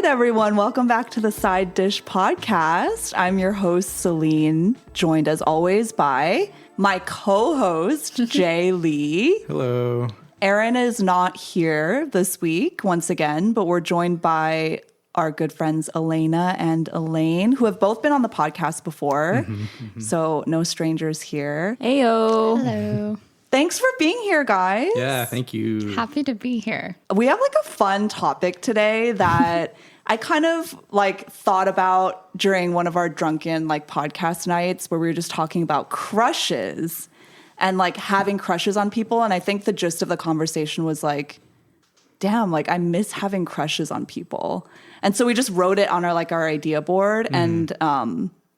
right, everyone. Welcome back to the Side Dish Podcast. I'm your host, Seline, joined as always by my co-host, Jay Lee. Hello. Aaron is not here this week, once again, but we're joined by our good friends, Elena and Elaine, who have both been on the podcast before. So no strangers here. Heyo. Hello. Thanks for being here, guys. Yeah, thank you. Happy to be here. We have like a fun topic today that I kind of like thought about during one of our drunken like podcast nights where we were just talking about crushes and like having crushes on people. And I think the gist of the conversation was like, damn, like I miss having crushes on people. And so we just wrote it on our idea board and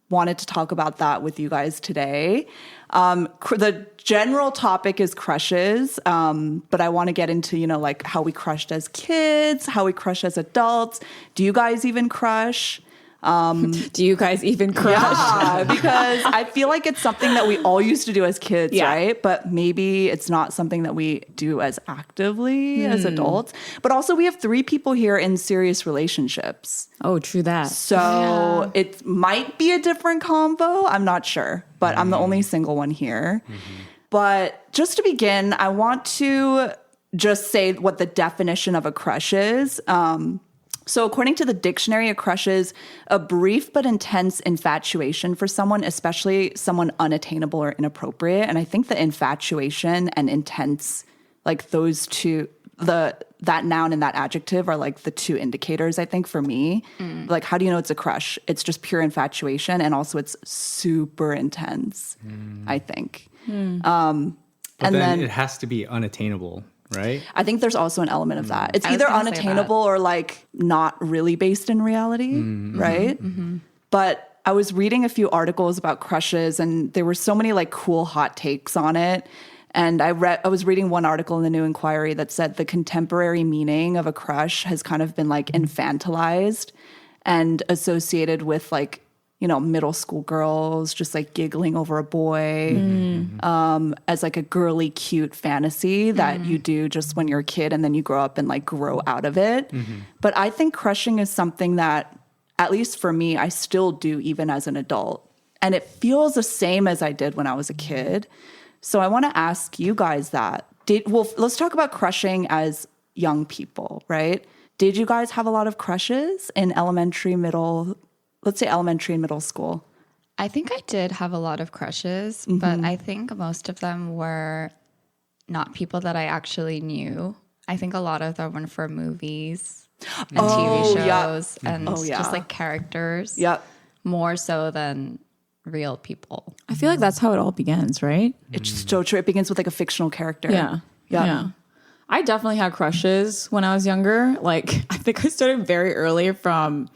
wanted to talk about that with you guys today. The general topic is crushes, but I want to get into, like how we crushed as kids, how we crush as adults. Do you guys even crush? Do you guys even crush? Yeah, because I feel like it's something that we all used to do as kids, right? But maybe it's not something that we do as actively as adults. But also we have 3 people here in serious relationships. Oh, true that. So it might be a different combo. I'm not sure, but I'm the only single one here. But just to begin, I want to just say what the definition of a crush is. So according to the dictionary, a crush is a brief but intense infatuation for someone, especially someone unattainable or inappropriate. And I think the infatuation and intense, like those two, that noun and that adjective are like the 2 indicators, I think, for me. Like, how do you know it's a crush? It's just pure infatuation, and also it's super intense, I think. But then it has to be unattainable, right? I think there's also an element of that. It's either unattainable or like not really based in reality, right? But I was reading a few articles about crushes and there were so many like cool hot takes on it. And I was reading one article in the New Inquiry that said the contemporary meaning of a crush has kind of been like infantilized and associated with like, middle school girls just like giggling over a boy as like a girly, cute fantasy that you do just when you're a kid and then you grow up and like grow out of it. But I think crushing is something that, at least for me, I still do even as an adult. And it feels the same as I did when I was a kid. So I want to ask you guys that. Let's talk about crushing as young people, right? Did you guys have a lot of crushes in elementary and middle school? I think I did have a lot of crushes, but I think most of them were not people that I actually knew. I think a lot of them were for movies and TV shows and just like characters. Yep. More so than real people. I feel like that's how it all begins, right? It's so true. It begins with like a fictional character. Yeah. I definitely had crushes when I was younger. Like, I think I started very early from,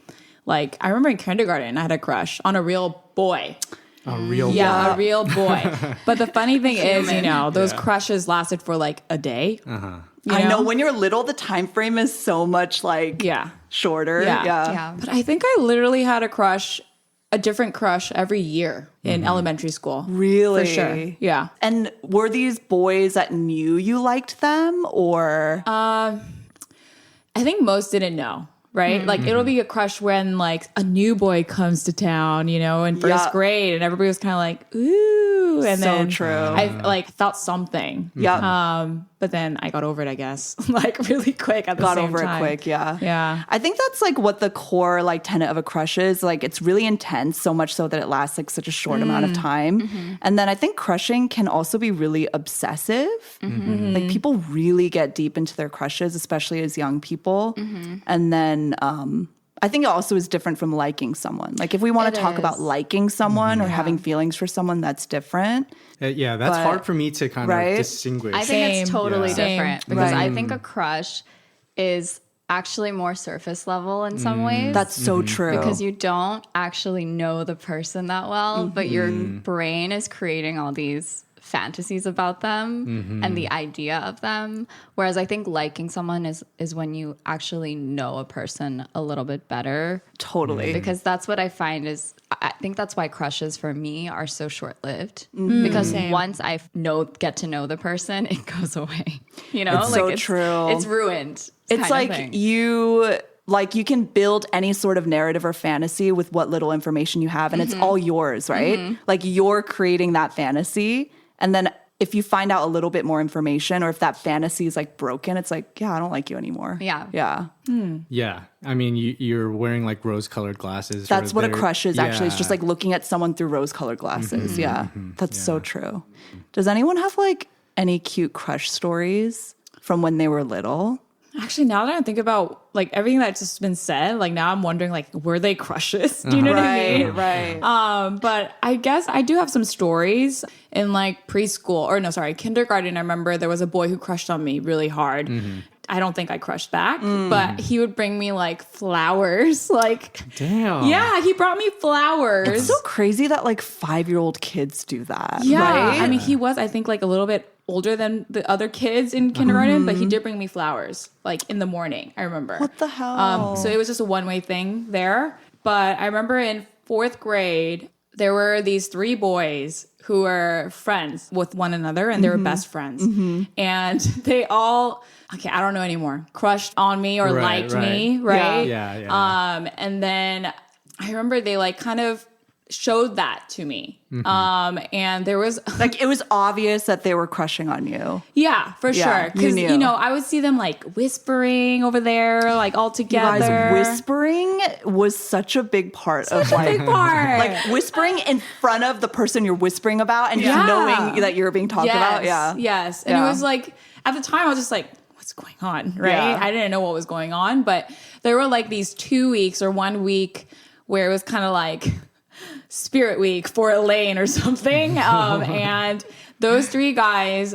like, I remember in kindergarten, I had a crush on a real boy. A real boy. A real boy. But the funny thing is, those crushes lasted for like a day. I know when you're little, the time frame is so much like shorter. Yeah. But I think I literally had a different crush every year in elementary school. Really? For sure. Yeah. And were these boys that knew you liked them or? I think most didn't know. Right? Like it'll be a crush when like a new boy comes to town, in first grade and everybody was kind of like, ooh. And so then true. I like felt something. Yeah. But then I got over it, I guess, like really quick at the same time. Got over it quick, yeah. Yeah. I think that's like what the core like tenet of a crush is. Like it's really intense, so much so that it lasts like such a short amount of time. And then I think crushing can also be really obsessive. Like people really get deep into their crushes, especially as young people. And then I think it also is different from liking someone. Like if we want to talk about liking someone or having feelings for someone, that's different. That's hard for me to kind of distinguish. I think it's totally Same. different because I think a crush is actually more surface level in some ways. That's so true. Because you don't actually know the person that well, but your brain is creating all these fantasies about them and the idea of them. Whereas I think liking someone is when you actually know a person a little bit better. Totally. Because that's what I find is, I think that's why crushes for me are so short-lived. Because once I get to know the person, it goes away. It's so true. It's ruined. It's like you like you can build any sort of narrative or fantasy with what little information you have, and it's all yours, right? Like you're creating that fantasy, and then if you find out a little bit more information, or if that fantasy is like broken, it's like, yeah, I don't like you anymore. Yeah. Yeah. I mean, you're wearing like rose-colored glasses. That's what a crush is, actually. It's just like looking at someone through rose-colored glasses. That's so true. Does anyone have like any cute crush stories from when they were little? Actually, now that I think about like everything that's just been said, like now I'm wondering, like, were they crushes? Do you know what I mean? Right. But I guess I do have some stories in like kindergarten. I remember there was a boy who crushed on me really hard. I don't think I crushed back, but he would bring me like flowers. Like, damn. Yeah, he brought me flowers. It's so crazy that like 5-year-old kids do that. Yeah. Right? I mean, he was, I think, like a little bit older than the other kids in kindergarten, but he did bring me flowers like in the morning. I remember. What the hell? So it was just a one-way thing there. But I remember in 4th grade, there were these 3 boys who were friends with one another, and they were best friends. And they all, I don't know anymore, crushed on me or liked me, right? Yeah. And then I remember they like kind of showed that to me. And there was like, it was obvious that they were crushing on you. Yeah, for sure. Because, I would see them like whispering over there, like all together. You guys, whispering was such a big part of like, big part. like whispering in front of the person you're whispering about and just knowing that you're being talked about. Yeah. Yes. And it was like, at the time I was just like, what's going on? Right. Yeah. I didn't know what was going on, but there were like these 2 weeks or 1 week where it was kind of like Spirit Week for Elaine or something. And those 3 guys,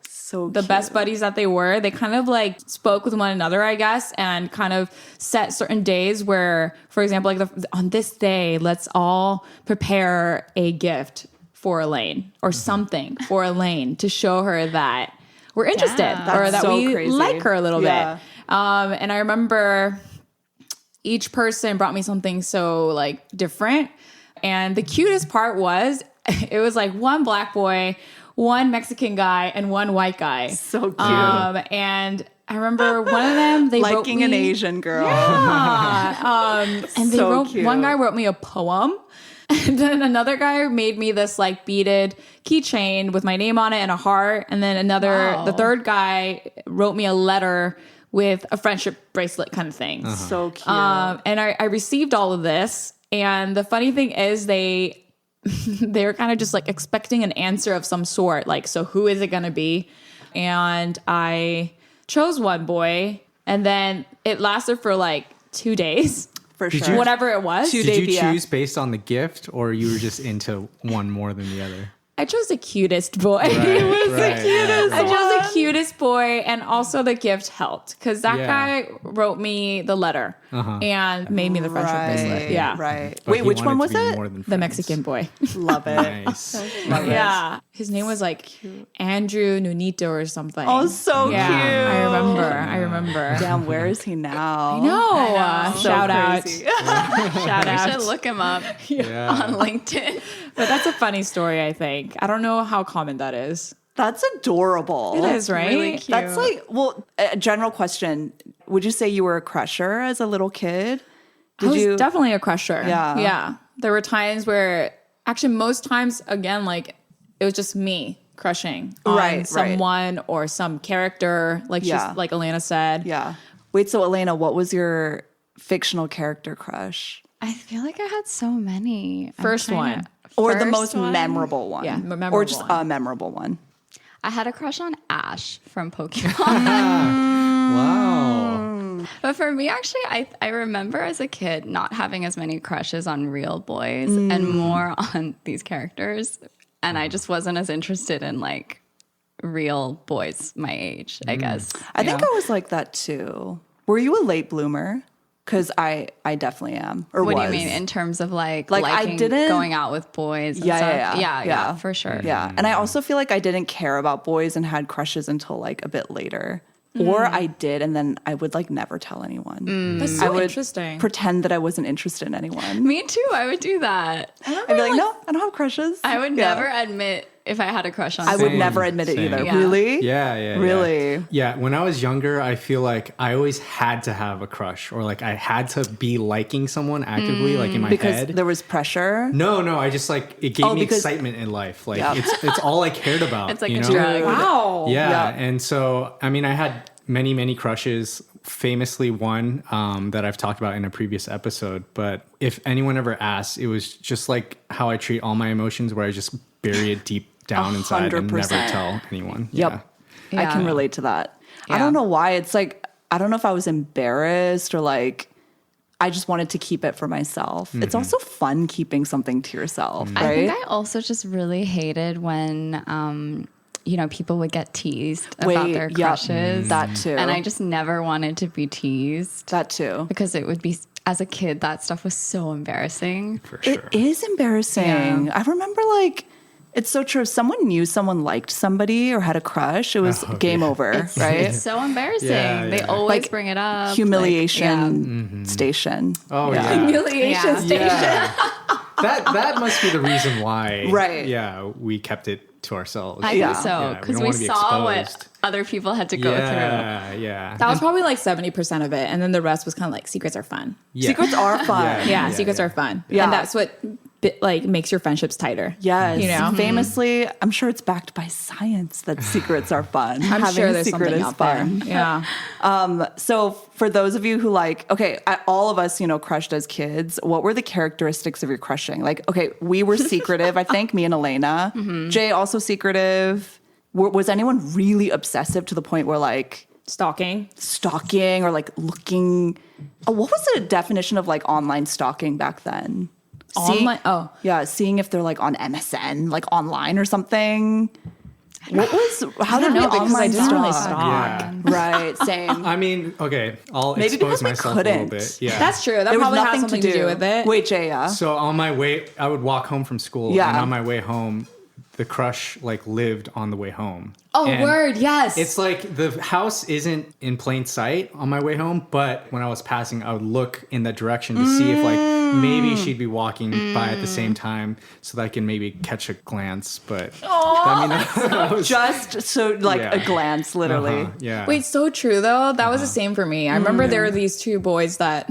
so the best buddies that they were, they kind of like spoke with one another, I guess, and kind of set certain days where, for example, like on this day, let's all prepare a gift for Elaine or something for Elaine to show her that we're interested or that so we crazy. like her a little Yeah. bit. And I remember each person brought me something so like different. And the cutest part was, it was like 1 black boy, 1 Mexican guy, and 1 white guy. So cute. And I remember one of them, they wrote liking me, an Asian girl. Yeah. And they So wrote, cute. one guy wrote me a poem. And then another guy made me this like beaded keychain with my name on it and a heart. And then the third guy wrote me a letter with a friendship bracelet kind of thing. So cute. And I received all of this. And the funny thing is they were kind of just like expecting an answer of some sort. Like, so who is it going to be? And I chose one boy, and then it lasted for like 2 days. For Did sure. you- Whatever it was. Did you choose based on the gift, or you were just into one more than the other? I chose the cutest boy. Right, It was right, the cutest. yeah. I chose the cutest boy, and also the gift helped because that Yeah. guy wrote me the letter and made me the friendship bracelet. Yeah, Right. But Wait, he which one wanted was to be it? more than the friends. Mexican boy. Love it. Nice. Yeah, his name was like Andrew Nunito or something. Oh, so yeah, cute. I remember. Damn, where is he now? No, So shout out, crazy. shout I should out. look him up Yeah. on LinkedIn. But that's a funny story. I think I don't know how common that is. That's adorable. It is, right? really cute. That's like, well, a general question. Would you say you were a crusher as a little kid? I was definitely a crusher. Yeah. Yeah. There were times where, actually, most times, again, like it was just me crushing on Right. someone or some character, like Yeah. like Elena said. Yeah. Wait, so Elena, what was your fictional character crush? I feel like I had so many. First one. Or the First most one? memorable one? Yeah, memorable Or just one. a memorable one. I had a crush on Ash from Pokemon. Wow. But for me, actually, I remember as a kid not having as many crushes on real boys and more on these characters. And I just wasn't as interested in like real boys my age, I guess. I think I was like that too. Were you a late bloomer? Because I definitely am. Or What was. do you mean in terms of like I liking didn't- going out with boys? And Yeah, stuff? yeah. Yeah, for sure. Yeah. And I also feel like I didn't care about boys and had crushes until like a bit later. Or I did, and then I would like never tell anyone. That's I so would interesting. pretend that I wasn't interested in anyone. Me too. I would do that. I'd be like, no, I don't have crushes. I would Yeah. never admit if I had a crush on I someone. would never admit it Same. either. Yeah. Really? Yeah. Really? Yeah. When I was younger, I feel like I always had to have a crush, or like I had to be liking someone actively, like in my Because head. there was pressure. No, I just like it gave me because- excitement in life. Like Yep. it's all I cared about. It's like you a know? drug. Wow. Yeah. Yep. And so, I mean, I had many crushes, famously one that I've talked about in a previous episode. But if anyone ever asks, it was just like how I treat all my emotions, where I just bury it deep down inside and never 100%. tell anyone. Yep. Yeah. I can relate to that. I Yeah. don't know why. It's like, I don't know if I was embarrassed or like, I just wanted to keep it for myself. It's also fun keeping something to yourself, right? I think I also just really hated when, people would get teased about their yep. crushes. That too. And I just never wanted to be teased that too. because it would be, as a kid, that stuff was so embarrassing. For sure. It is embarrassing. I remember like, it's so true. If someone knew someone liked somebody or had a crush, it was game over, right? It's so embarrassing. Yeah, They yeah. always Like, bring it up. Humiliation station. Oh, yeah. Humiliation Yeah. station. Yeah. that must be the reason why. Right. Yeah, we kept it to ourselves. I Yeah. think so, Yeah, we because don't we wanna be saw exposed. what other people had to go through. Yeah. That was probably like 70% of it. And then the rest was kind of like secrets are fun. Yeah. Secrets are fun. Yeah, secrets are fun. Yeah. And that's what like makes your friendships tighter. Yes. You know? Famously, I'm sure it's backed by science that secrets are fun. I'm Having sure a there's secret something is out fun. there. Yeah. So for those of you who like, okay, all of us, crushed as kids, what were the characteristics of your crushing? Like, okay, we were secretive, I think, me and Elena. Jay also secretive. Was anyone really obsessive to the point where like Stalking. stalking or like looking? What was the definition of like online stalking back then? Online? Oh. Yeah, seeing if they're like on MSN, like online or something. How did we know, because I online didn't really stalk? stalk. Yeah. Right, same. I mean, okay, I'll Maybe expose because we myself a little couldn't. bit. Yeah. That's true. That There was probably has nothing something to do with it. Wait, Jay, yeah. So on my way, I would walk home from school, Yeah. and on my way home, the crush like lived on the way home. Oh, And word. Yes. It's like the house isn't in plain sight on my way home, but when I was passing, I would look in that direction to see if like maybe she'd be walking by at the same time, so that I can maybe catch a glance. But that was Just so like Yeah. a glance, literally. yeah. Wait, so true though. That was the same for me. I remember there were these two boys that.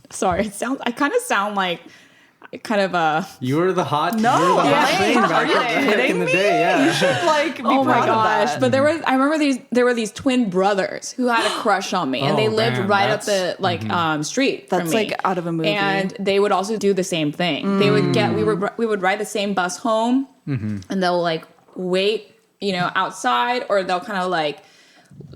Sorry, I kind of sound like kind of a. You were the hot. No, you were the hot yeah. thing Are you back in the kidding day. Yeah. You should like be Oh my proud of gosh! that. But I remember there were these twin brothers who had a crush on me, and they Oh, lived man, right up that's- the street from That's, me. like, out of a movie. And they would also do the same thing. They would we would ride the same bus home, and they'll like wait, outside, or they'll kind of like.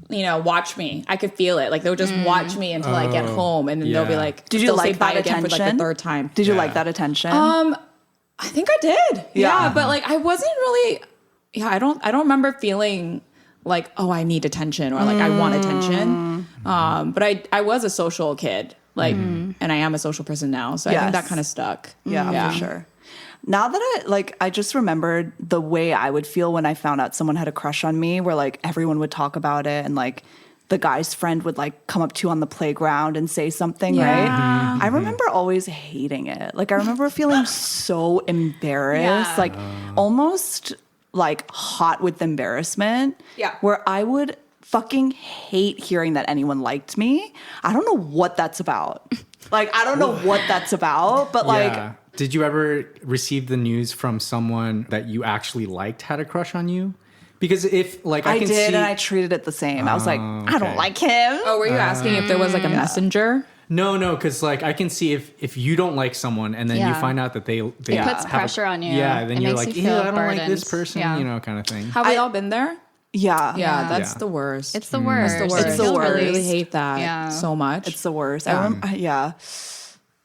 Watch me. I could feel it. Like they'll just watch me until I get home, and then they'll be yeah. like, Did you they'll say like bye that again for like attention? the third time. Did you Yeah. like that attention? I think I did. Yeah. Yeah, but like I wasn't really. Yeah, I don't remember feeling like, oh, I need attention or like I want attention. But I was a social kid, like, and I am a social person now, so I think that Yes. kind of stuck. Yeah, for sure. Now that I just remembered the way I would feel when I found out someone had a crush on me, where like everyone would talk about it and like the guy's friend would like come up to you on the playground and say something, right? I remember always hating it. Like I remember feeling so embarrassed, like almost like hot with embarrassment. Yeah. Where I would fucking hate hearing that anyone liked me. I don't know what that's about. Like I don't know what that's about, but like Yeah. Did you ever receive the news from someone that you actually liked had a crush on you? Because if like I I can did, see, and I treated it the same. I was like, I okay. don't like him. Oh, were you asking if there was like a messenger? no, because like I can see if you don't like someone and then you Yeah. find out that they It have puts pressure on you. Yeah, then It you're makes like, you yeah, feel I don't like this burdened. person, Yeah. kind of thing. Have we all been there? Yeah. Yeah, that's Yeah. the worst. It's the worst. the worst. It's the I worst. really hate that Yeah. so much. It's the worst.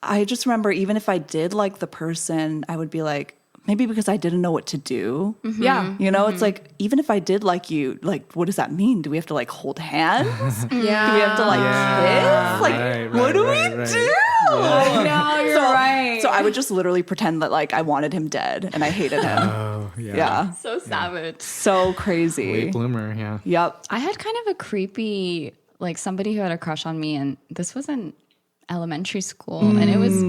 I just remember even if I did like the person, I would be like, maybe because I didn't know what to do. Yeah. It's like, even if I did like you, like, what does that mean? Do we have to like hold hands? Yeah. Do we have to like kiss? Like, Right, what do right, we right. do? No, you're right. So I would just literally pretend that like I wanted him dead and I hated him. Oh, yeah. Yeah. So savage. So crazy. Late bloomer, yeah. Yep. I had kind of a creepy, like somebody who had a crush on me, and this wasn't elementary school, and it was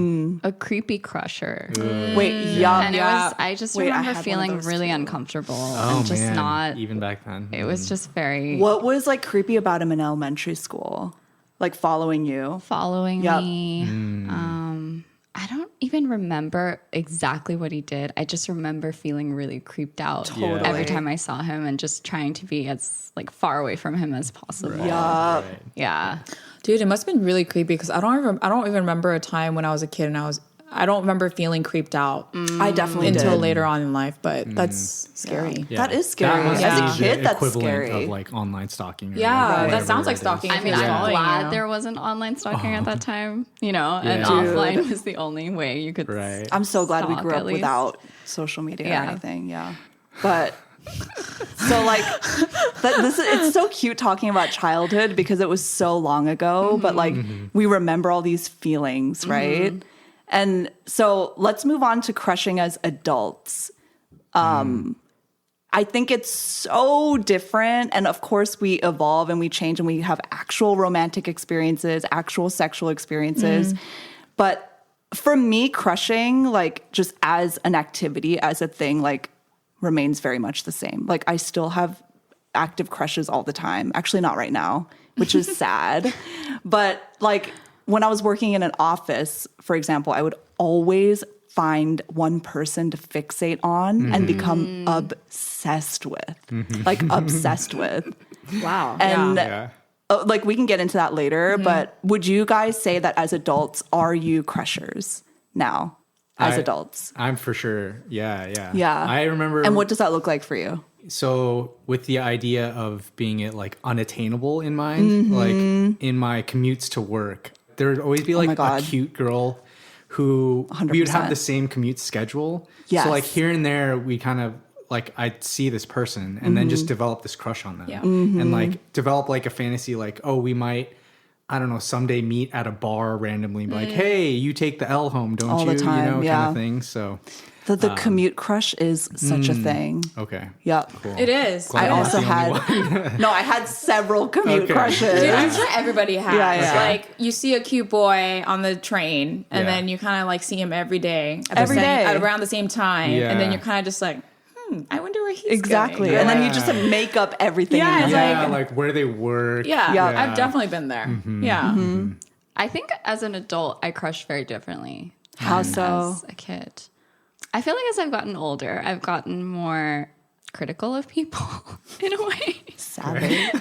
a creepy crusher. Wait, yeah. And I just Wait, I remember had one of feeling those really too. uncomfortable Oh and just man, not. even back then. It was just very What was like creepy about him in elementary school? Like following you? following Yep. me. I don't even remember exactly what he did. I just remember feeling really creeped out Totally. every time I saw him and just trying to be as like far away from him as possible. Yeah. Right. Yeah. Dude, it must have been really creepy because I don't even remember a time when I was a kid and I don't remember feeling creeped out I definitely until did. later on in life, but that's scary. Yeah. That is scary. That must As a be the kid, that's equivalent scary. of like online stalking. Or Yeah, like that whatever sounds like it is. stalking. I mean, If he's I'm following glad you. there wasn't online stalking at that time, and Yeah. offline was the only way you could. Right. I'm so glad we stalk, grew at up least. without social media or Yeah. anything. Yeah. But so like it's so cute talking about childhood because it was so long ago, but like we remember all these feelings, right? And so let's move on to crushing as adults. I think it's so different. And of course, we evolve and we change and we have actual romantic experiences, actual sexual experiences. But for me, crushing, like just as an activity, as a thing, like remains very much the same. Like I still have active crushes all the time. Actually, not right now, which is sad. But like when I was working in an office, for example, I would always find one person to fixate on and become obsessed with, like obsessed with. Wow. And Yeah. like we can get into that later, but would you guys say that as adults, are you crushers now as adults? I'm for sure. Yeah. Yeah. I remember. And what does that look like for you? So with the idea of being it like unattainable in mind, like in my commutes to work, there would always be like a God. cute girl who we would have 100%. the same commute schedule. Yes. So like here and there, we kind of like I'd see this person and then just develop this crush on them. Yeah. And like develop like a fantasy like, oh, we might, I don't know, someday meet at a bar randomly, be like, hey, you take the L home, don't All you? the time, You know, yeah. kind of thing. So The commute crush is such a thing. okay. Yep. Cool. It is. Glad I I'm not also the only had no, I had several commute Okay. crushes. Dude, I'm sure everybody has. Yeah. Like, you see a cute boy on the train, and Yeah. then you kind of like see him every day, Every day. at around the same time, Yeah. and then you're kind of just like, I wonder where he's Exactly. going. And then you Yeah. just make up everything. Yeah, in it's your Yeah, head. like where they work. Yeah, Yeah. I've definitely been there. Yeah. I think as an adult, I crush very differently. How than so? As a kid, I feel like as I've gotten older, I've gotten more critical of people in a way. Savage.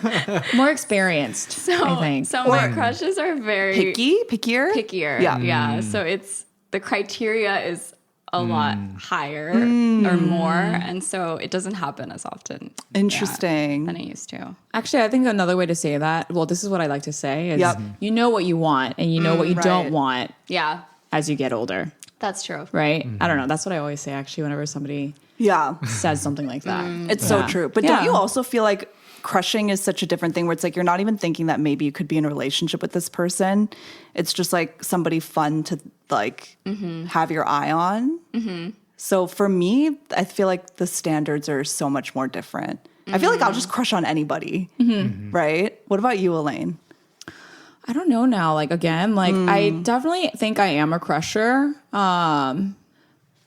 More experienced, I think. So my crushes are very Pickier? pickier. Yeah. Yeah. So it's the criteria is a lot higher or more. And so it doesn't happen as often. Interesting. Than it used to. Actually, I think another way to say that, well, this is what I like to say, is Yep. you know what you want, and you know what you Right. don't want Yeah. as you get older, That's true. right? I don't know. That's what I always say, actually, whenever somebody Yeah. says something like that. It's so Yeah. true. But Yeah. don't you also feel like crushing is such a different thing where it's like you're not even thinking that maybe you could be in a relationship with this person. It's just like somebody fun to like have your eye on. So for me, I feel like the standards are so much more different. I feel like I'll just crush on anybody, right? What about you, Elaine? I don't know now. Like, again, like I definitely think I am a crusher.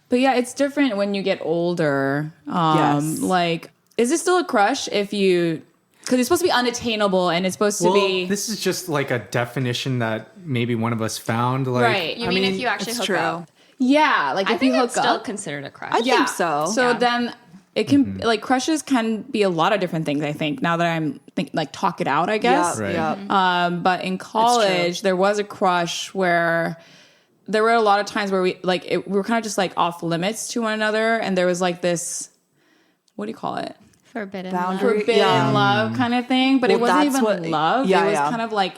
But yeah, it's different when you get older. Yes. Like, is it still a crush if you, because it's supposed to be unattainable and it's supposed to Well, be. this is just like a definition that maybe one of us found. Like, Right. You mean if you actually it's hook true. up? Yeah, like I if you think hook it's still up. considered a crush. I think so. So Yeah. then it can, like, crushes can be a lot of different things, I think, now that I'm like talk it out, I guess. Right. Yeah. But in college, there was a crush where there were a lot of times where we were kind of just like off limits to one another, and there was like this, what do you call it? Forbidden Boundary. love. Forbidden Yeah. love kind of thing. But it Well, wasn't that's even what- love. yeah, it was yeah. kind of like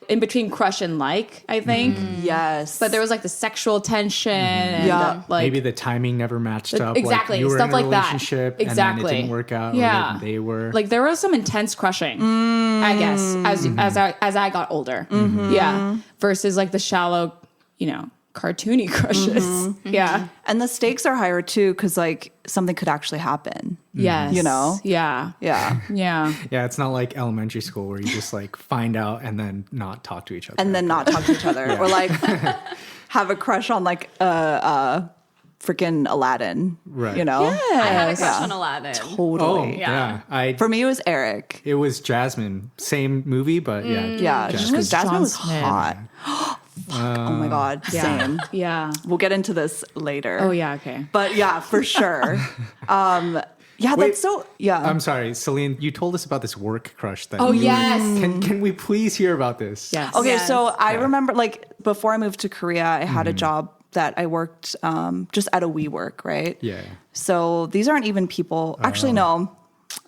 in between crush and like, I think. Yes. But there was like the sexual tension and Yeah. like maybe the timing never matched up. exactly, Like you were stuff in a like that. relationship Exactly. and then it didn't work out. Yeah. Or they were. like there was some intense crushing, I guess, as I got older. Yeah. Versus like the shallow, cartoony crushes. Yeah. And the stakes are higher too, because like something could actually happen. Yes. You know? Yeah. Yeah. Yeah. Yeah, it's not like elementary school where you just like find out and then not talk to each other. And then not talk to each other. Or like have a crush on like freaking Aladdin. Right. You know? I had a crush Yeah. on Aladdin. Totally. yeah. For me, it was Eric. It was Jasmine. Same movie, but yeah. Yeah, just because Jasmine John was Smith. hot. Oh my God. Yeah. Same. Yeah. We'll get into this later. Oh, yeah. Okay. But yeah, for sure. Yeah, Wait, that's so, yeah. I'm sorry, Seline, you told us about this work crush that Oh, you were- yes. Can we please hear about this? Yes. Okay, Yes. so I remember like before I moved to Korea, I had a job that I worked just at a WeWork, right? Yeah. So these aren't even people. Actually, no.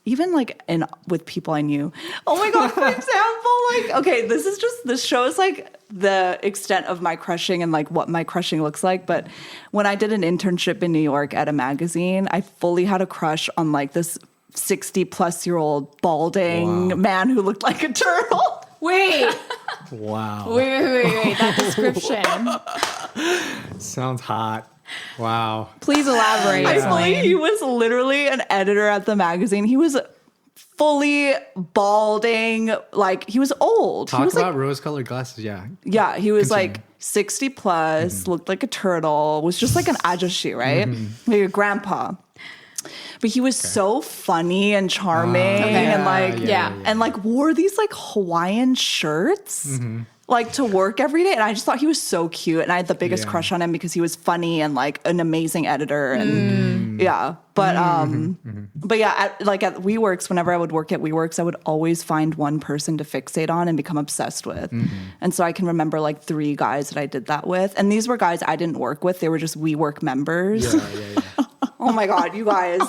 Even like with people I knew. Oh my God, for example, like, okay, this shows like the extent of my crushing and like what my crushing looks like. But when I did an internship in New York at a magazine, I fully had a crush on like this 60-plus-year-old balding man who looked like a turtle. Wait. Wow. Wait. That description. Sounds hot. Wow. Please elaborate. I believe Elaine. he was literally an editor at the magazine. He was fully balding, like he was old. He Talk was about rose-colored glasses. Yeah. yeah, he was Continue. like 60 plus, looked like a turtle, was just like an ajashi, right? Like a grandpa. But he was so funny and charming and like yeah. and like wore these like Hawaiian shirts. Like to work every day, and I just thought he was so cute, and I had the biggest crush on him because he was funny and like an amazing editor, and yeah. But but yeah, at WeWorks, whenever I would work at WeWorks, I would always find one person to fixate on and become obsessed with, and so I can remember like 3 guys that I did that with, and these were guys I didn't work with; they were just WeWork members. Yeah. Oh my God, you guys.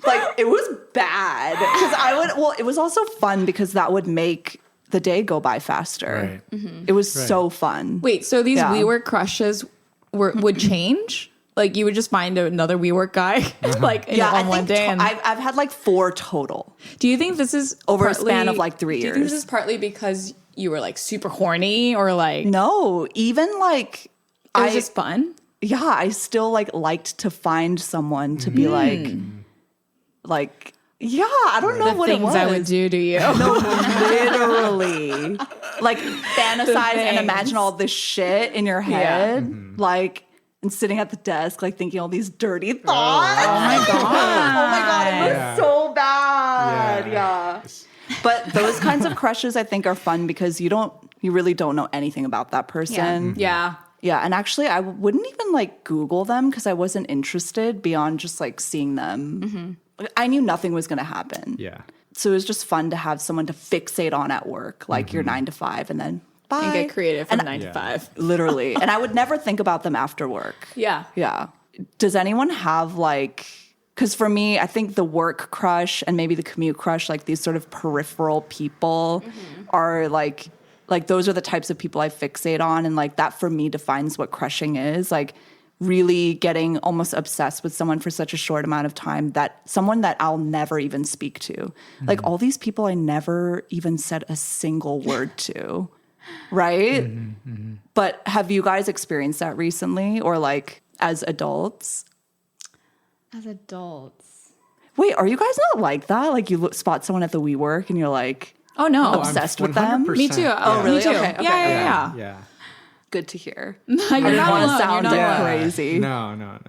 Like it was bad because it was also fun because that would make the day go by faster. Right. It was so fun. Wait, so these Yeah. WeWork crushes would change? Like you would just find another WeWork guy like Yeah, I on one think day. And I've had like 4 total. do you think this is Over a partly- span of, like, 3 Do you think this years. is partly because you were like super horny or like No, even like it was just fun? yeah, I still like liked to find someone to be like yeah, I don't know The what it things was. I would do to you. Literally, like fantasize and imagine all this shit in your head, like. And sitting at the desk, like thinking all these dirty thoughts. Oh my God. Oh my God, it was Yeah. so bad. Yeah. Yeah. But those kinds of crushes I think are fun because you really don't know anything about that person. Yeah. Yeah, and actually I wouldn't even like Google them because I wasn't interested beyond just like seeing them. I knew nothing was going to happen. Yeah. So it was just fun to have someone to fixate on at work, like your 9 to 5 and then bye. And get creative from 9 to 5. Literally. And I would never think about them after work. Yeah. Yeah. Does anyone have like, because for me, I think the work crush and maybe the commute crush, like these sort of peripheral people are like those are the types of people I fixate on. And like that for me defines what crushing is. Like really getting almost obsessed with someone for such a short amount of time, that someone that I'll never even speak to. Like all these people I never even said a single word to. Right? But have you guys experienced that recently or like as adults? As adults. Wait, are you guys not like that? Like you spot someone at the WeWork and you're like Oh no. I'm obsessed with them? 100%. Me too. Oh, really? Me too. Okay, okay, Yeah. Yeah. Good to hear. You're I didn't not want to alone. sound You're not like alone. crazy. No.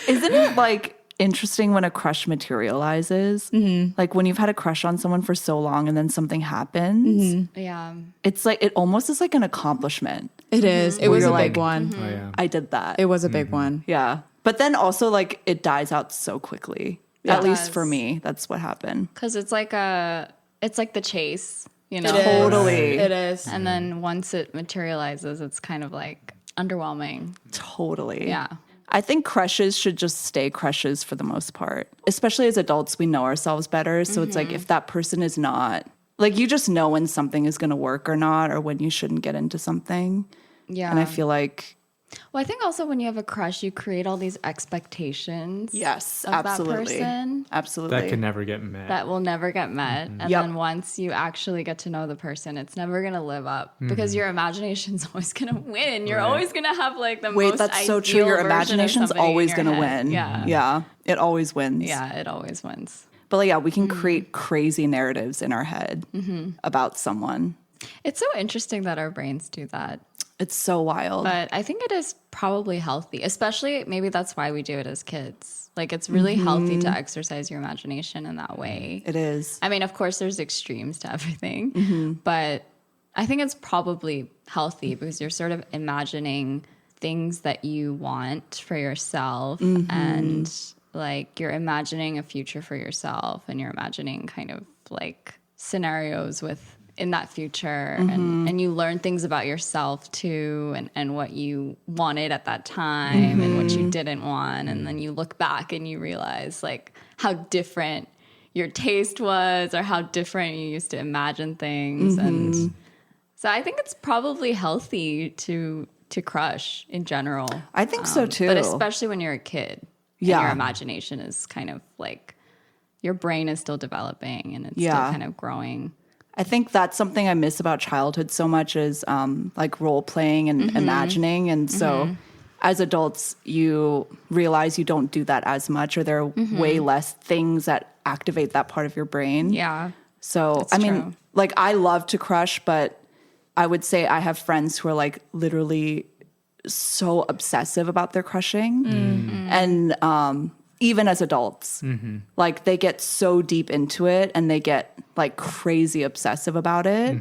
Isn't it like interesting when a crush materializes? Like when you've had a crush on someone for so long and then something happens, Yeah. it's like it almost is like an accomplishment. It is. It was you're a big like, one. Oh, yeah. I did that. It was a big one. Yeah. But then also like it dies out so quickly. Yeah. At It least does. for me, that's what happened. Because it's like the chase, you know? Totally. It is. And then once it materializes, it's kind of like underwhelming. Totally. Yeah. I think crushes should just stay crushes for the most part. Especially as adults, we know ourselves better. So it's like if that person is not, like you just know when something is going to work or not, or when you shouldn't get into something. Yeah. And I feel like Well, I think also when you have a crush, you create all these expectations. Yes, of absolutely. that person Absolutely. That can never get met. that will never get met. And Yep. then once you actually get to know the person, it's never going to live up because your imagination's always going to win. You're Right. always going to have like the Wait, most that's so true. ideal Your version of imagination's somebody in always your going to head. win. Yeah. Yeah. It always wins. Yeah, it always wins. But like, yeah, we can create crazy narratives in our head about someone. It's so interesting that our brains do that. It's so wild. But I think it is probably healthy, especially maybe that's why we do it as kids. Like it's really healthy to exercise your imagination in that way. It is. I mean, of course, there's extremes to everything, but I think it's probably healthy because you're sort of imagining things that you want for yourself and like you're imagining a future for yourself and you're imagining kind of like scenarios in that future and you learn things about yourself too and what you wanted at that time and what you didn't want and then you look back and you realize like how different your taste was or how different you used to imagine things and so I think it's probably healthy to crush in general. I think so too. But especially when you're a kid. Yeah. And your imagination is kind of like your brain is still developing and it's still Yeah. kind of growing. I think that's something I miss about childhood so much is like role playing and imagining. And so as adults, you realize you don't do that as much or there are way less things that activate that part of your brain. Yeah. So, That's I mean, true. like I love to crush, but I would say I have friends who are like literally so obsessive about their crushing. And even as adults, like they get so deep into it and they get like crazy obsessive about it.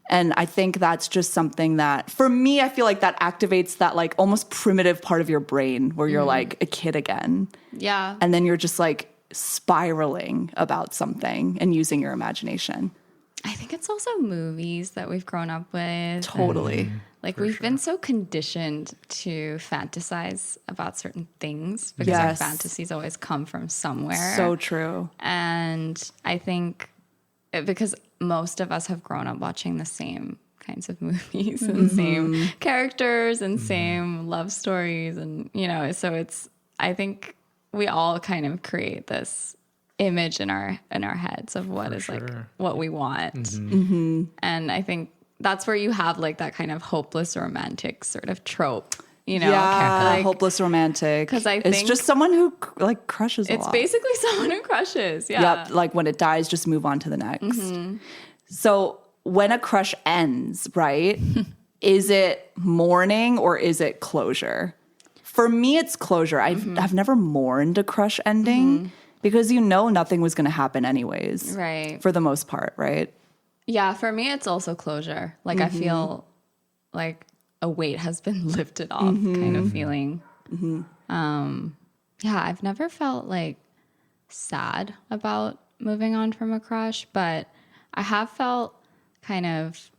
And I think that's just something that, for me, I feel like that activates that like almost primitive part of your brain where you're like a kid again. Yeah. And then you're just like spiraling about something and using your imagination. I think it's also movies that we've grown up with. Totally. Like we've been so conditioned to fantasize about certain things because our Yes. fantasies always come from somewhere. So true. And I think because most of us have grown up watching the same kinds of movies and same characters and same love stories and so I think we all kind of create this image in our heads of what is like what we want. And I think that's where you have like that kind of hopeless romantic sort of trope, Yeah, like, hopeless romantic. 'cause I it's think just someone who like crushes a it's lot. basically someone who crushes. Yeah. Yep, like when it dies, just move on to the next. So when a crush ends, right, is it mourning or is it closure? For me, it's closure. I've never mourned a crush ending because nothing was going to happen anyways. Right. For the most part, right? Yeah, for me, it's also closure. Like, I feel like a weight has been lifted off kind of feeling. Yeah, I've never felt like sad about moving on from a crush, but I have felt kind of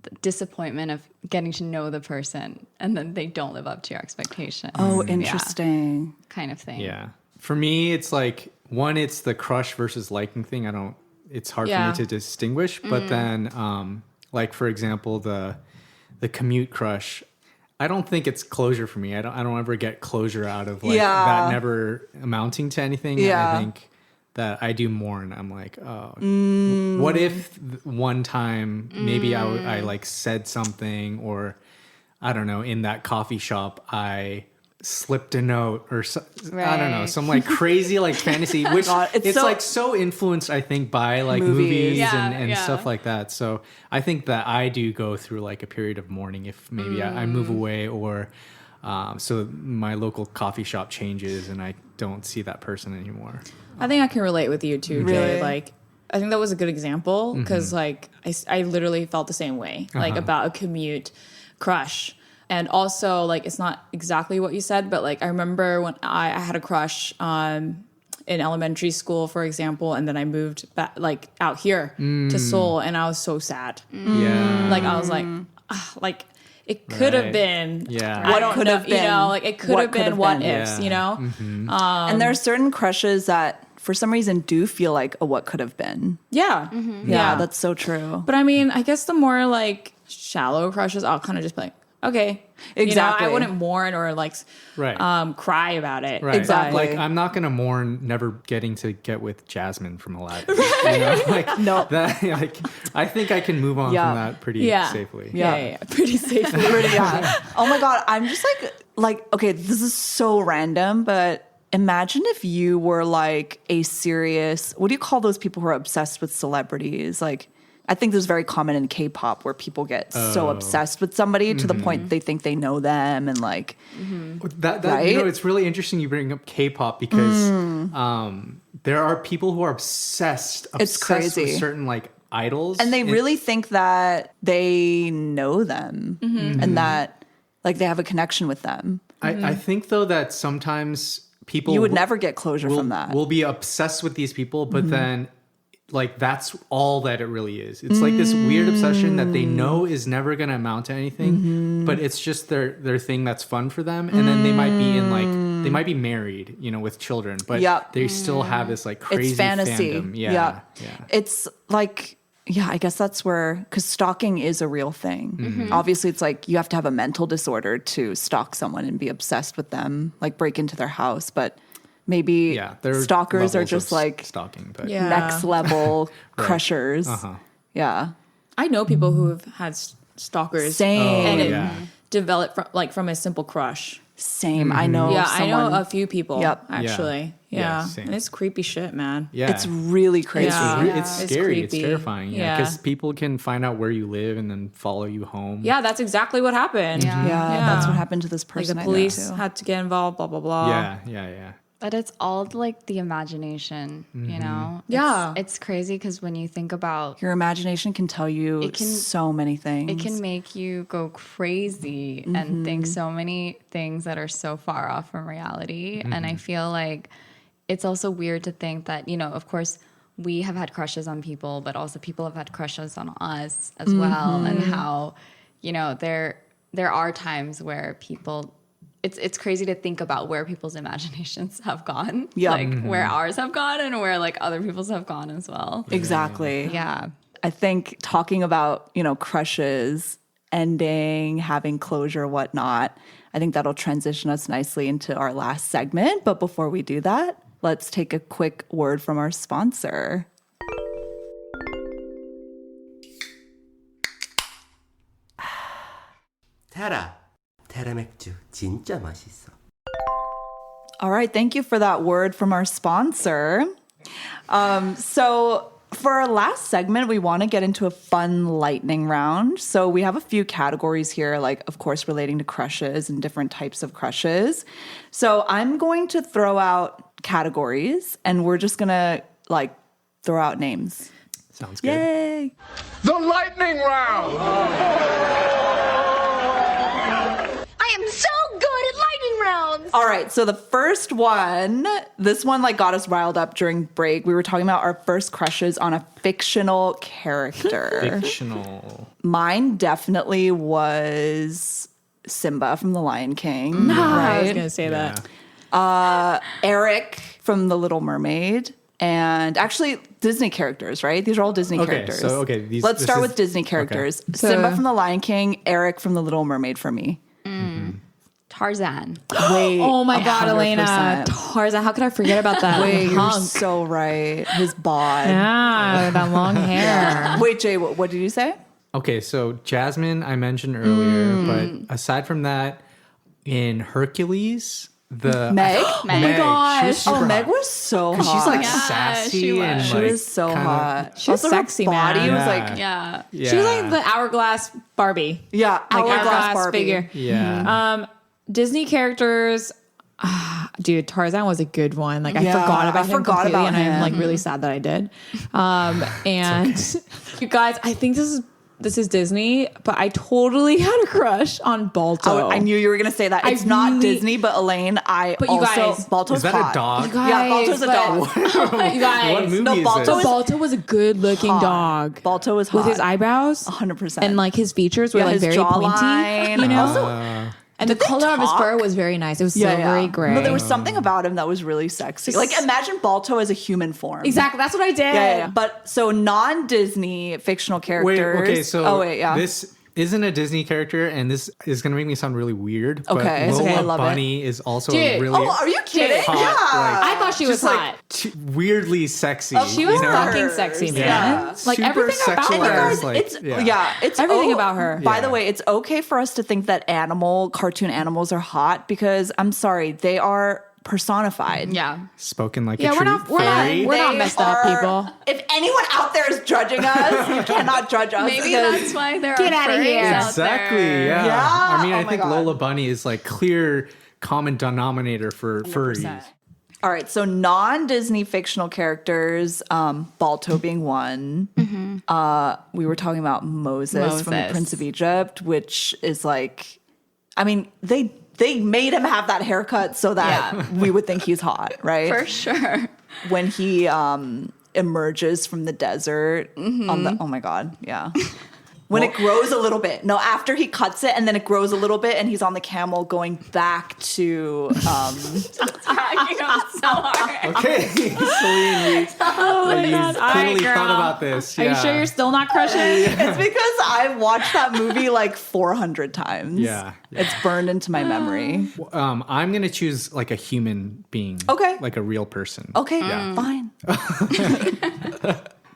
the disappointment of getting to know the person and then they don't live up to your expectations. Oh, Yeah, interesting. kind of thing. Yeah. For me, it's like it's the crush versus liking thing. It's hard for Yeah. me to distinguish. But then, like for example, the commute crush, I don't think it's closure for me. I don't ever get closure out of like Yeah. that never amounting to anything. Yeah. I think that I do mourn. I'm like, oh, what if one time maybe I like said something or I don't know, in that coffee shop, I slipped a note or I don't know, Right. some like crazy like fantasy, which God, it's it's so- like so influenced, I think, by like Movies. movies Yeah, and yeah. stuff like that. So I think that I do go through like a period of mourning if maybe I move away or so my local coffee shop changes and I don't see that person anymore. I think I can relate with you too, Really? Jay. Like, I think that was a good example because, like, I literally felt the same way, like about a commute crush, and also like it's not exactly what you said, but like I remember when I had a crush in elementary school, for example, and then I moved back like out here to Seoul, and I was so sad. Yeah. Like I was like, like. It could have Right. been. Yeah. I don't could know. have You know, been? like it could What have could been. have What been? ifs? Yeah. You know. And there are certain crushes that for some reason do feel like a what could have been. Yeah. Yeah, that's so true. But I mean, I guess the more like shallow crushes, I'll kind of just be like, okay. Exactly. I wouldn't mourn or like Right. cry about it. Right. Exactly. Like I'm not gonna mourn never getting to get with Jasmine from Aladdin. You know? Like No. that. Like I think I can move on Yeah. from that pretty safely. Yeah. Pretty safely. Yeah. Oh my God. I'm just like, okay, this is so random, but imagine if you were like a serious, what do you call those people who are obsessed with celebrities? Like, I think this is very common in K-pop where people get so obsessed with somebody to the point they think they know them and like, That right? it's really interesting you bring up K-pop because there are people who are obsessed crazy. with certain like idols, and they really think that they know them and that like they have a connection with them. I think though that sometimes people You would never get closure from that. will be obsessed with these people, but then like that's all that it really is. It's like this weird obsession that they know is never going to amount to anything, but it's just their thing that's fun for them. And then they might be in like they might be married, you know, with children, but they still have this like crazy It's fantasy. fandom. Yeah. It's like, yeah, I guess that's where, because stalking is a real thing. Obviously, it's like you have to have a mental disorder to stalk someone and be obsessed with them, like break into their house. But maybe there are stalkers are levels just of like stalking, but next level crushers. Yeah. I know people who have had stalkers. Same. And it developed from a simple crush. Same. I know. Yeah, someone, I know a few people. Yep. Actually. Yeah, Yeah. same. And it's creepy shit, man. yeah, It's really crazy. Yeah. it's It's scary. It's creepy. terrifying. Yeah, Yeah. because people can find out where you live and then follow you home. Yeah, that's exactly what happened. Yeah, that's what happened to this Like person. the I know, police too. had to get involved, blah, blah, blah. Yeah. But it's all like the imagination, you know? Yeah. It's crazy because when you think about Your imagination can tell you so many things. it can make you go crazy and think so many things that are so far off from reality. And I feel like it's also weird to think that, you know, of course, we have had crushes on people, but also people have had crushes on us as well. And how, you know, there are times where people... It's crazy to think about where people's imaginations have gone. Yeah. Like where ours have gone and where like other people's have gone as well. Exactly. Yeah. I think talking about, you know, crushes, ending, having closure, whatnot, I think that'll transition us nicely into our last segment. But before we do that, let's take a quick word from our sponsor. 테라 맥주 진짜 맛있어. All right. Thank you for that word from our sponsor. So for our last segment, we want to get into a fun lightning round. So we have a few categories here, like, of course, relating to crushes and different types of crushes. So I'm going to throw out categories and we're just going to like throw out names. Sounds good. Yay. The lightning round! I am so good at lightning rounds! All right, so the first one, this one like got us riled up during break. We were talking about our first crushes on a fictional character. Fictional. Mine definitely was Simba from The Lion King. I was Right? going to say that. Eric from The Little Mermaid. And actually, Disney characters, right? These are all Disney characters. So, Let's start with Disney characters. Simba from The Lion King, Eric from The Little Mermaid for me. Tarzan. Wait, Oh my God, 100%. Elena. Tarzan. How could I forget about that? Wait, you're Hunk. so right. His bod. Yeah, that long hair. Wait, Jay, what did you say? Okay, so Jasmine I mentioned earlier, but aside from that, in Hercules, the Meg? Oh my gosh. she was super Meg hot. was so hot. She's like Yeah, sassy she and was. she like was so kinda- hot. She was Also, her sexy, body man. was Yeah. like, Yeah. Yeah. She was like the hourglass Barbie. yeah, Like hourglass Barbie. figure. Yeah. Disney characters. Dude, Tarzan was a good one. Like I Yeah, forgot about I him forgot completely, about and I'm him. like really sad that I did. And you guys, I think this is Disney, but I totally had a crush on Balto. Oh, I knew you were going to say that. I It's not really- Disney, but Elaine, But you also, guys- Balto's Is that hot. a dog? You guys, Yeah, Balto's a but- dog. You guys, What movie No, is Balto this? is- Balto was a good looking Hot. dog. Balto was hot. With his eyebrows. 100%. And like his features were Yeah, like his very jawline. pointy. You know? Also, and the did they color of his talk? fur was very nice. It was silvery gray. No, there was something about him that was really sexy. Like, imagine Balto as a human form. Exactly. That's what I did. Yeah. But so non-Disney fictional characters. Wait, okay, so oh wait, yeah. this isn't a Disney character, and this is going to make me sound really weird, but Okay, it's okay, I Lola love it. Bunny is also Dude. a really Oh, are you kidding? hot, Yeah. I thought she was just hot. weirdly sexy. She was you know? fucking sexy, man. Yeah. Like Super everything about sexualized, her. Guys, like, it's yeah. it's Everything about her. By Yeah. the way, it's okay for us to think that cartoon animals are hot because I'm sorry, they are personified. Yeah. Spoken like Yeah, a we're true not- we're not- fairy. we're not They messed up, are- people. If anyone out there is judging us, you cannot judge us. Maybe because- that's why there Get are outta furries here. out Exactly. there. Yeah. Yeah, I mean, oh I my think God. Lola Bunny is like clear common denominator for furries. All right, so non-Disney fictional characters, Balto being one. We were talking about Moses from the Moses. Prince of Egypt, which is like, I mean, they made him have that haircut so that we would think he's hot, right? For sure. When he emerges from the desert on the, oh my God, yeah. When it grows a little bit. No, after he cuts it and then it grows a little bit and he's on the camel going back to Cracking up so hard. Okay, Celine, you clearly thought about this. Are you yeah. sure you're still not crushing? It's because I've watched that movie like 400 times. Yeah. It's burned into my memory. I'm gonna choose like a human being. Okay. Like a real person. Okay, fine.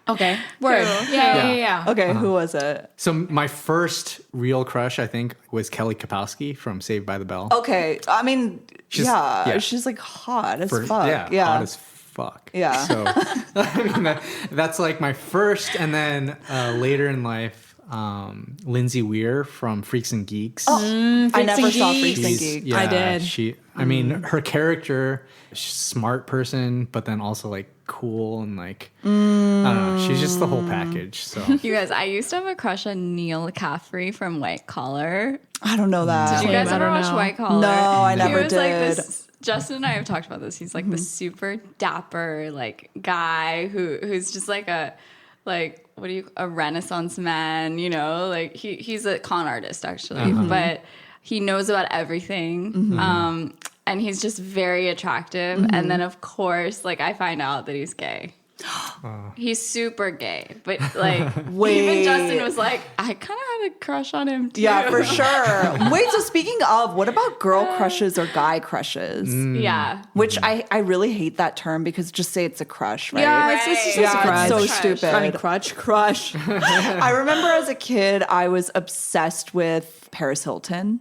Okay. Word. Yeah. Okay, who was it? So my first real crush, I think, was Kelly Kapowski from Saved by the Bell. Okay, I mean, She's- yeah, yeah. she's like hot as For- fuck. Yeah. hot as fuck. Yeah. So I mean, that's like my first, and then later in life, Lindsay Weir from Freaks and Geeks. I never and saw Geeks. Freaks and She's- Geeks. I did. I mean, her character, she's a smart person, but then also like cool and like I don't know. She's just the whole package. So You guys, I used to have a crush on Neil Caffrey from White Collar. I don't know that. Did you guys I ever don't watch know. White Collar? No, I never He was like did. this. Justin and I have talked about this. He's like the super dapper like guy who's just like a Renaissance man, you know, like he's a con artist actually, but he knows about everything. And he's just very attractive. And then of course, like I find out that he's gay. He's super gay, but like even Justin was like, I kind of had a crush on him too. Yeah, for sure. Wait, so speaking of, what about girl crushes or guy crushes? Yeah. Which I really hate that term because just say it's a crush, right? Yeah, it's just Yeah, a crush. it's so Crush. stupid. I mean, crush. I remember as a kid, I was obsessed with Paris Hilton.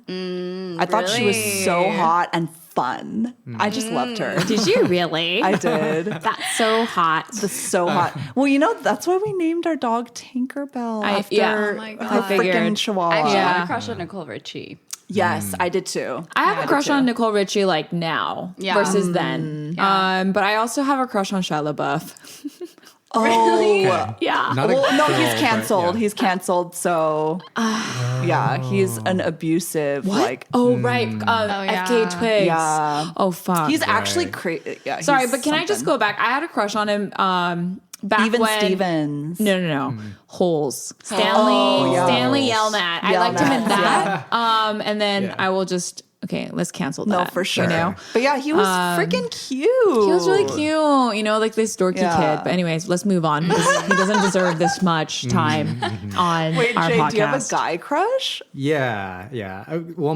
I thought she was so really? hot and fun. I just loved her. Did you really? I did. That's so hot. That's so hot. Well, you know, that's why we named our dog Tinkerbell after yeah. Oh my her God. Figured. freaking chihuahua. I actually had Yeah. a crush on Nicole Richie. Yes, I did too. I have a crush too. on Nicole Richie like now Yeah. versus then. But I also have a crush on Shia LaBeouf. Oh, Yeah. not a well, no, girl, he's but canceled. yeah. He's canceled. So, yeah, he's an abusive, like, Oh, right. yeah. FK Twigs. Yeah. Oh, fuck. he's actually crazy. Yeah, Sorry, he's but can I just something. go back? I had a crush on him back Even when... Stevens. No. Holes. Stanley. yeah. Stanley Yelnat. I liked him in Yelnats, that. And then Yeah. I will just... Okay, let's cancel that. No, for sure. You know? But yeah, he was freaking cute. He was really cute, you know, like this dorky Yeah. kid. But anyways, let's move on. He doesn't deserve this much time on Wait, our Jay, podcast. do you have a guy crush? Yeah. Well,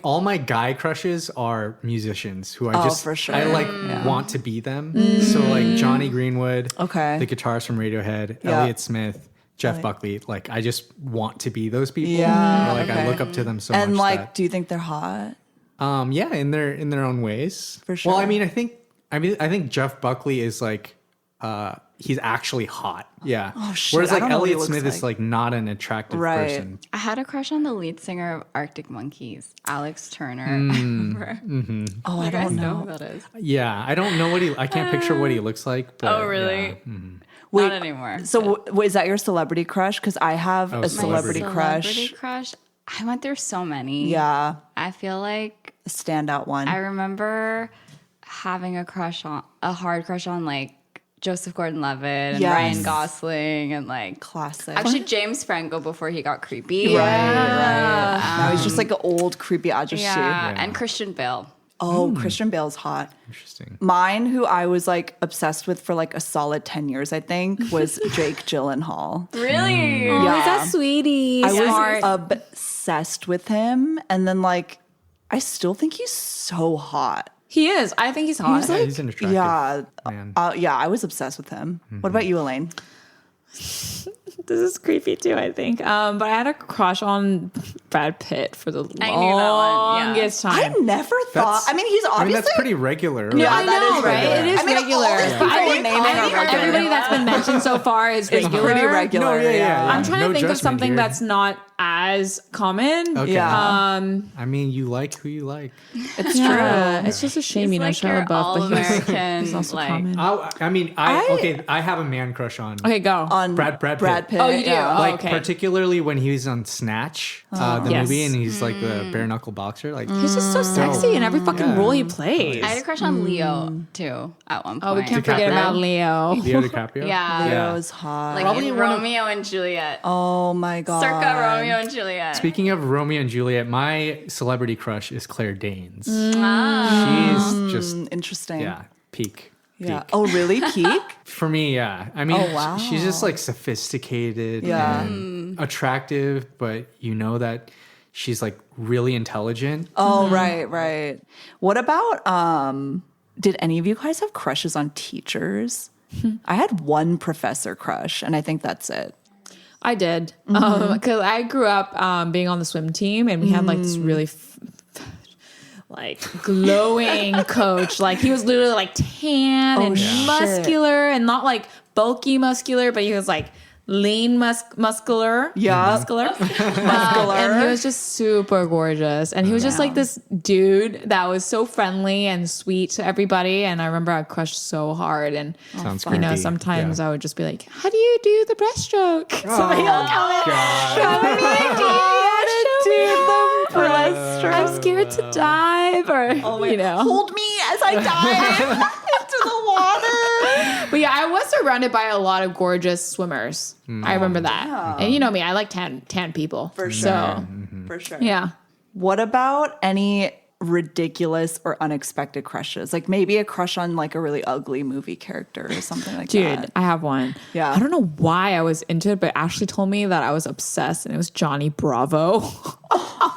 all my guy crushes are musicians who I just for sure. I like want to be them. So like Johnny Greenwood, Okay. the guitarist from Radiohead, Yeah. Elliott Smith, Jeff Buckley. Like I just want to be those people. Yeah, Or, like I okay. look up to them so And much. like, that, do you think they're hot? yeah, in their own ways. For sure. Well, I think Jeff Buckley is like he's actually hot. Yeah. Oh, shit, Whereas I like don't know what he Elliott looks Smith is like. like not an attractive Right. person. I had a crush on the lead singer of Arctic Monkeys, Alex Turner. I remember. Oh, I You guys don't know know. who that is. Yeah, I don't know I can't picture what he looks like. But, Oh, really? yeah. Wait, Not anymore. So, is that your celebrity crush? Because I have a celebrity celebrity Celebrity crush. crush. I went through so many. Yeah, I feel like a standout one. I remember having a hard crush on like Joseph Gordon-Levitt and Yes. Ryan Gosling and like Classic. actually James Franco before he got creepy. right. Now he's just like an old creepy ajushi. Yeah, and Christian Bale. Oh, Christian Bale's hot. Interesting. Mine, who I was like obsessed with for like a solid 10 years, I think, was Jake Gyllenhaal. Really? Oh, Yeah. he's that sweetie. I was Smart. obsessed with him. And then like, I still think he's so hot. He is. I think he's hot. Yeah, he's an attractive man. Yeah, I was obsessed with him. What about you, Elaine? This is creepy too, I think. But I had a crush on Brad Pitt for the I knew that one, yeah. longest I time. never thought. I mean, he's obviously. that's pretty regular. Yeah, I that know, is right? regular. It is I mean, regular. all these But people I we're think naming are regular. everybody that's been mentioned so far is It's regular. pretty regular. No, yeah. I'm trying No to think of judgment something here. that's not as common. Okay. Yeah. I mean, you like who you like. It's Yeah, true. it's just a shame, He's you know, like Shia your LaBeouf, but all-American, he's also like- common. I have a man crush on. Okay, go. On Brad Pitt. Oh, you do? Yeah. Oh, Like okay. particularly when he was on Snatch, the Yes. movie, and he's like the bare knuckle boxer. Like He's just so sexy in every fucking role he plays. I had a crush on Leo too at one point. Oh, we can't forget DiCaprio? about Leo. Leo DiCaprio. Yeah. Leo's hot. Like in Romeo and Juliet. oh my god. Circa Romeo and Juliet. Speaking of Romeo and Juliet, my celebrity crush is Claire Danes. Ah. She's just Interesting. peak. Yeah. Peak. Oh, really? Peak? For me, yeah. I mean, Oh, wow. she's just like sophisticated Yeah. and attractive, but you know that she's like really intelligent. Oh, right. What about did any of you guys have crushes on teachers? I had one professor crush, and I think that's it. I did. Because I grew up being on the swim team, and we had like this really like glowing coach. Like he was literally like tan and shit. muscular and not like bulky muscular, but he was like lean muscular. Yeah. Muscular. And he was just super gorgeous. And he was just like this dude that was so friendly and sweet to everybody. And I remember I crushed so hard. And Sounds you know, creepy. sometimes Yeah. I would just be like, how do you do the breaststroke? Somebody will come in. I'm scared to dive, or you know. Hold me as I dive into the water. But yeah, I was surrounded by a lot of gorgeous swimmers. I remember that, and you know me, I like tan people For sure. So For sure. yeah, What about any ridiculous or unexpected crushes? Like maybe a crush on like a really ugly movie character or something like dude, that. I have one. Yeah. I don't know why I was into it, but Ashley told me that I was obsessed, and it was Johnny Bravo.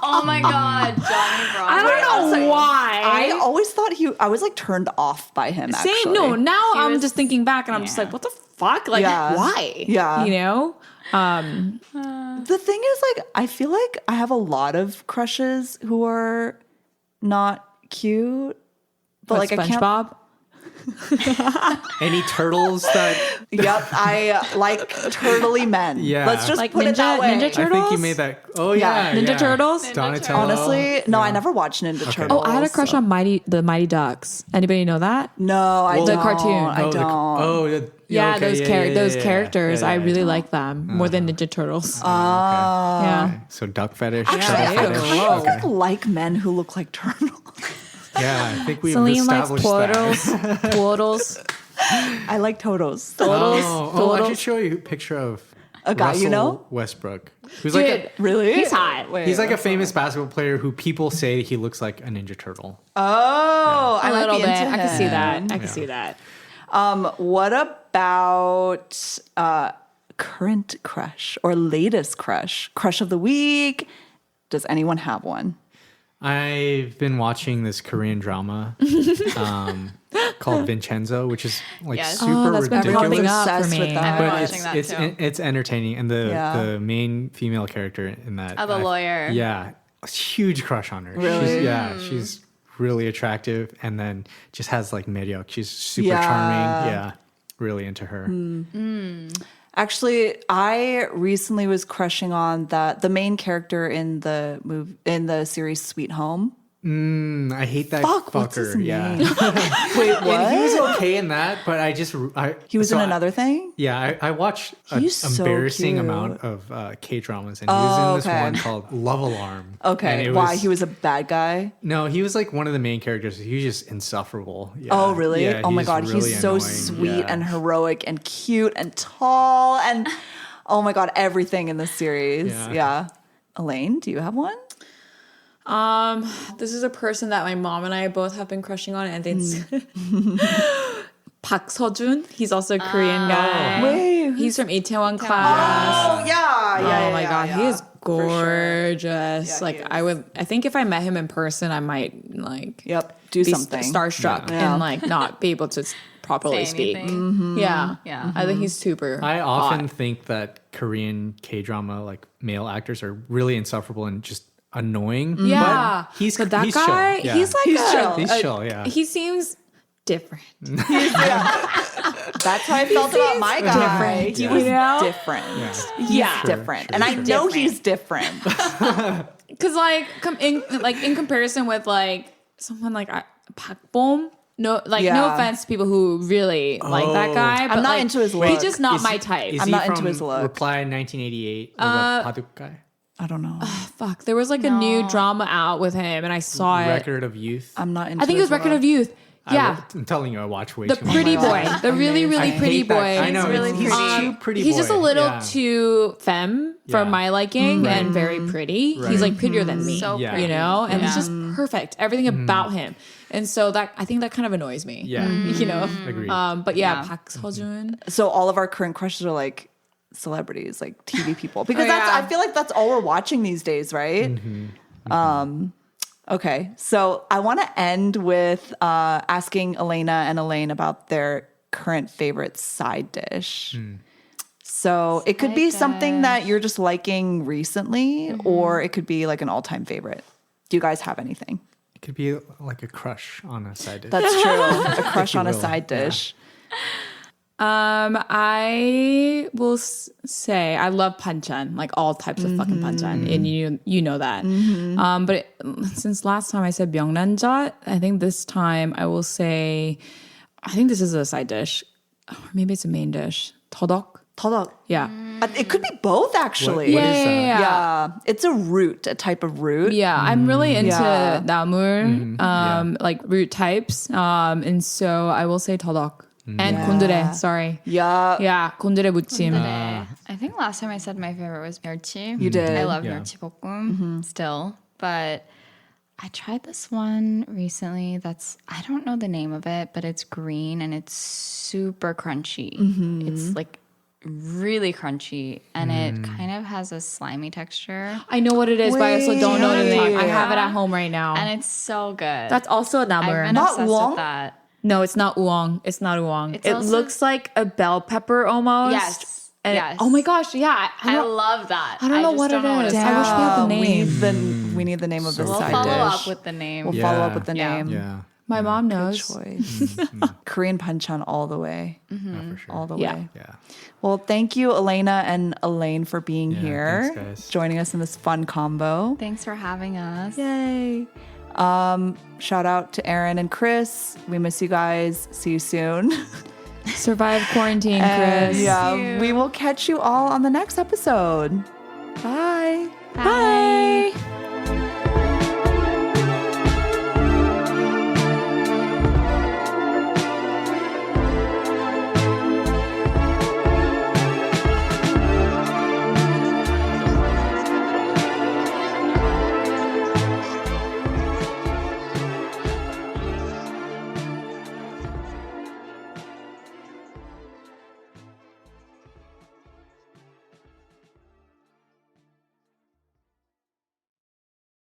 Oh my God, Johnny Bravo. I don't know why. I always thought I was like turned off by him. Same. Actually. No, now I'm was- just thinking back, and I'm just like, what the fuck? Like, Yeah. why? Yeah. you know. The thing is, like, I feel like I have a lot of crushes who are not cute, but like I can't. SpongeBob. Any turtles that Yep, I like turtly men. Yeah. Let's just Like put it that way. Ninja I think you Turtles? made that. Oh yeah, Yeah. Ninja Turtles? Donatello. Honestly, no, I never watched Ninja Turtles. Oh, I had a crush on the Mighty Ducks. Anybody know that? No, I Well, don't. the cartoon. I Oh, don't. Yeah, okay, those characters. Yeah, I yeah, really yeah. like them more than Ninja Turtles. Okay. Yeah. So duck fetish. Actually, turtle I fetish. kind of like men who look like turtles. Yeah, I think we've Celine likes established that. portals. I like totos. Oh, I should show you a picture of A guy you Russell know? Westbrook, who's Dude, like Really? He's hot. Wait, he's like a famous basketball player who people say he looks like a Ninja Turtle. Oh, A I might little be bit. into I can see him. that. I can see that. What about current crush or latest crush? Crush of the week? Does anyone have one? I've been watching this Korean drama called Vincenzo, which is like Yes. super that's been ridiculous. popping up for Obsessed with me. that. I've been But watching that it's too. it's entertaining, and Yeah. the main female character in that, Oh, the lawyer. yeah, a huge crush on her. Really? She's really attractive, and then just has like meryok. She's super Yeah. charming. Yeah, really into her. Actually, I recently was crushing on the main character in the series Sweet Home. I hate that Fuck, fucker. what's his Yeah, name? Wait, what? and he was okay in that, but He was so in another thing? Yeah, I watched an He's so embarrassing cute. amount of K dramas, and he was in this okay. one called Love Alarm. And Okay. it Why? He was a bad guy? No, he was like one of the main characters. He was just insufferable. Yeah. Oh, really? Yeah, Oh my he's God. really He's so annoying. sweet Yeah. and heroic and cute and tall and oh my God, everything in this series. Yeah. Yeah. Elaine, do you have one? This is a person that my mom and I both have been crushing on, and it's Park Seo-joon. He's also a Korean guy. Wait, He's from Itaewon class. Oh yeah. Oh my god, he is For sure. gorgeous. Yeah, he I think if I met him in person, I might do be something. starstruck Yeah. and like not be able to properly Say speak. anything. Yeah. Yeah. I think he's super I often hot. think that Korean K-drama like male actors are really insufferable and just annoying. Yeah. But he's But that he's guy, chill. Yeah. he's like He's chill, yeah. He seems different. That's how I felt about my guy. different, He you was know? different. Yeah. Yeah. Different. Sure, And I sure. know he's different. Cause like in comparison with like someone like Park Bom, no Yeah. offense to people who really like that guy, but I'm not like, into his He's look. just not Is my he- type. Is I'm he not into from his look. Reply 1988 or the Paduk guy? I don't know. Fuck, there was like a new drama out with him, and I saw it. Record of Youth. I'm not into I think it was his Record look. of Youth. Yeah, I'm telling you, I watch way the too much. pretty boy, the really I really pretty hate that. boy. I know. really He's pretty. too pretty He's boy. just a little Yeah. too femme for Yeah. my liking and very pretty. Right. He's like prettier than me, So Yeah. you know, and it's Yeah. just perfect. Everything about him, and so that I think that kind of annoys me. Yeah. you know. Agreed. But yeah, Yeah. Park Seo-joon. So all of our current crushes are like celebrities, like TV people. Because Oh, that's yeah. I feel like that's all we're watching these days, right? Okay. So I want to end with asking Elena and Elaine about their current favorite side dish. So it could be something that you're just liking recently, or it could be like an all-time favorite. Do you guys have anything? It could be like a crush on a side dish. That's true. A crush you on a will. side dish. I will say I love panchan, like all types of fucking panchan, and you know that. But since last time I said myeongranjat, I think this time I will say, I think this is a side dish, or maybe it's a main dish. Todok. Todok. Yeah. It could be both, actually. What is that? Yeah, it's a root, a type of root. Yeah, I'm really into Yeah. 나물, like root types. And so I will say todok. And 곤드레, sorry. Yeah. Yeah, 곤드레 무침. I think last time I said my favorite was 멸치. You did. I love Yeah. 멸치 볶음 still, but I tried this one recently that's, I don't know the name of it, but it's green and it's super crunchy. It's like really crunchy and it kind of has a slimy texture I know what it is, but I also don't know the name. I Wait. have it at home right now. and it's so good. That's also a I've na물. been Not obsessed long? with that. No, it's not uong. It's not uong. It's It also- looks like a bell pepper almost. Yes. And Yes. oh my gosh, yeah. I I don't, love that. I don't know just what don't it know is. it's I wish we had the called. name. We need the name of the We'll side follow dish. up with the name. We'll Yeah. follow up with the Yeah. name. Yeah. My mom knows. Choice. Korean panchan all the way. Yeah, for sure. All the Yeah. way. Yeah. Well, thank you, Elena and Elaine, for being Yeah, here, thanks, guys. joining us in this fun combo. Thanks for having us. Yay. Shout out to Aaron and Chris. We miss you guys. See you soon. Survive quarantine, And Chris. yeah, we will catch you all on the next episode. Bye. Bye.